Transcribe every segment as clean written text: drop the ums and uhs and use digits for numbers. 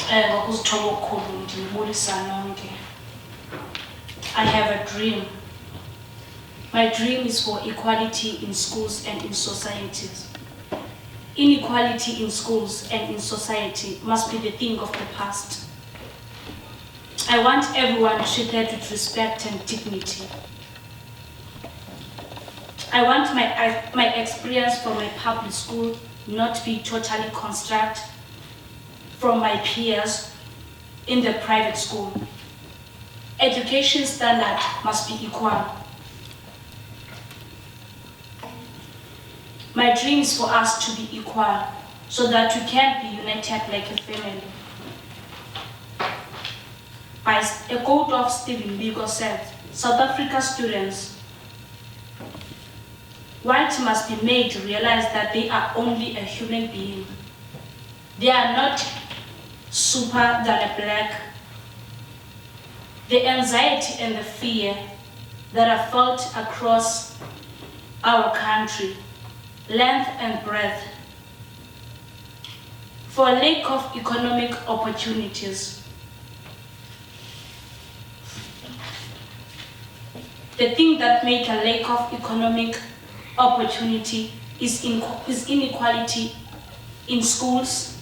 Ngokuzithoba okukhulu ndinibulisa nonke. I have a dream. My dream is for equality in schools and in societies. Inequality in schools and in society must be the thing of the past. I want everyone treated with respect and dignity. I want my experience from my public school not to be totally constructed from my peers in the private school. Education standard must be equal. My dream is for us to be equal so that we can be united like a family. By a quote of Stephen Biko said, South Africa students, white must be made to realize that they are only a human being. They are not super than a black. The anxiety and the fear that are felt across our country, length and breadth, for a lack of economic opportunities. The thing that makes a lack of economic opportunity is inequality in schools,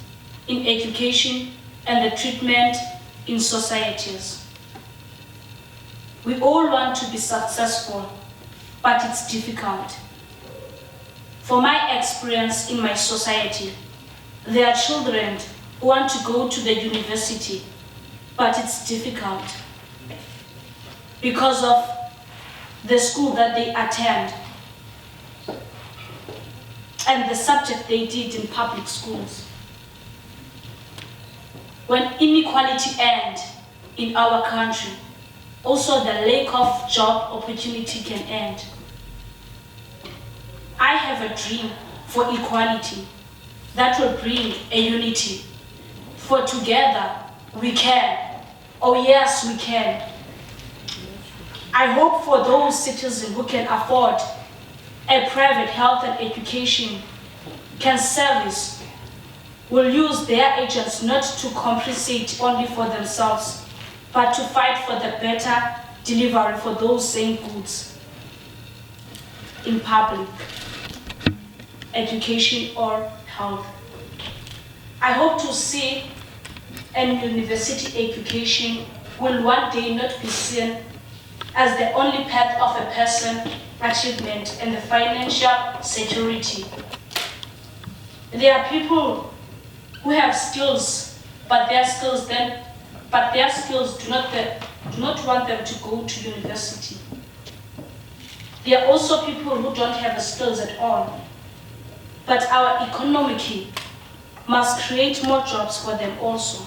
in education, and the treatment in societies. We all want to be successful, but it's difficult. For my experience in my society, there are children who want to go to the university, but it's difficult because of the school that they attend and the subject they did in public schools. When inequality ends in our country, also the lack of job opportunity can end. I have a dream for equality that will bring a unity. For together we can. Oh yes, we can. I hope for those citizens who can afford a private health and education can service will use their agents not to compensate only for themselves, but to fight for the better delivery for those same goods in public, education or health. I hope to see an university education will one day not be seen as the only path of a person's achievement and the financial security. There are people who have skills, but their skills do not want them to go to university. There are also people who don't have the skills at all, but our economy must create more jobs for them also.